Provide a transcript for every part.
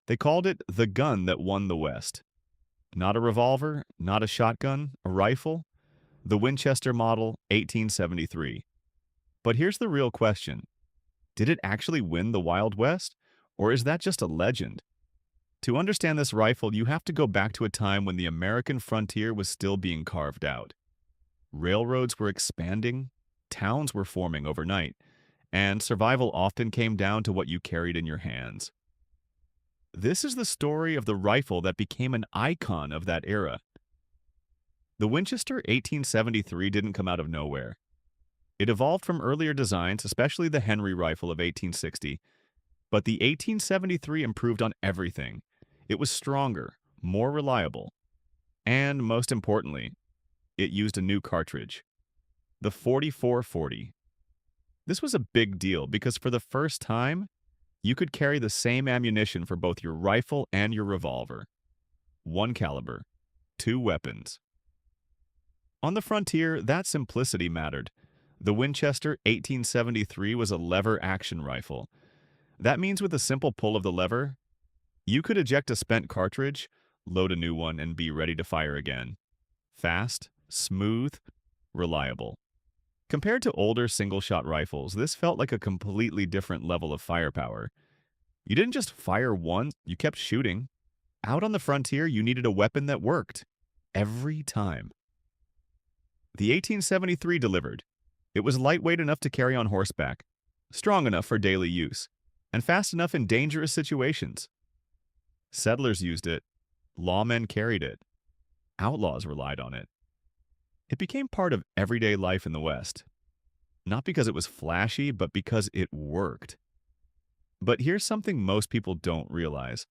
They called it the gun that won the West. Not a revolver, not a shotgun, a rifle, the Winchester Model 1873. But here's the real question. Did it actually win the Wild West? Or is that just a legend? To understand this rifle, you have to go back to a time when the American frontier was still being carved out. Railroads were expanding, towns were forming overnight, and survival often came down to what you carried in your hands. This is the story of the rifle that became an icon of that era. The Winchester 1873 didn't come out of nowhere. It evolved from earlier designs, especially the Henry rifle of 1860, but the 1873 improved on everything. It was stronger, more reliable, and most importantly, it used a new cartridge, the 4440. This was a big deal because for the first time, you could carry the same ammunition for both your rifle and your revolver. One caliber, two weapons. On the frontier, that simplicity mattered. The Winchester 1873 was a lever-action rifle. That means with a simple pull of the lever, you could eject a spent cartridge, load a new one, and be ready to fire again. Fast, smooth, reliable. Compared to older single-shot rifles, this felt like a completely different level of firepower. You didn't just fire once, you kept shooting. Out on the frontier, you needed a weapon that worked. Every time. The 1873 delivered. It was lightweight enough to carry on horseback, strong enough for daily use, and fast enough in dangerous situations. Settlers used it. Lawmen carried it. Outlaws relied on it. It became part of everyday life in the West. Not because it was flashy, but because it worked. But here's something most people don't realize.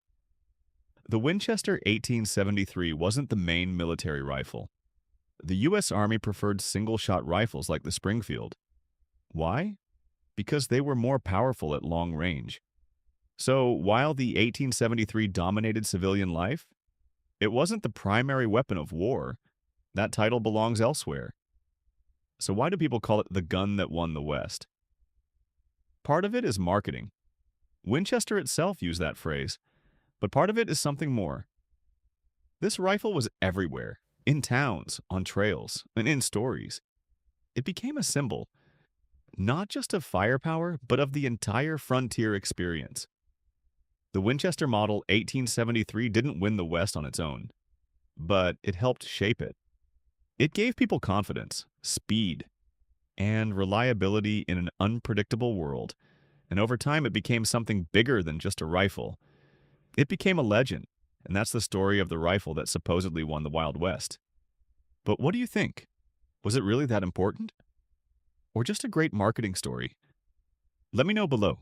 The Winchester 1873 wasn't the main military rifle. The U.S. Army preferred single-shot rifles like the Springfield. Why? Because they were more powerful at long range. So while the 1873 dominated civilian life, it wasn't the primary weapon of war. That title belongs elsewhere. So why do people call it the gun that won the West? Part of it is marketing. Winchester itself used that phrase, but part of it is something more. This rifle was everywhere, in towns, on trails, and in stories. It became a symbol, not just of firepower, but of the entire frontier experience. The Winchester Model 1873 didn't win the West on its own, but it helped shape it. It gave people confidence, speed, and reliability in an unpredictable world, and over time it became something bigger than just a rifle. It became a legend, and that's the story of the rifle that supposedly won the Wild West. But what do you think? Was it really that important? Or just a great marketing story? Let me know below.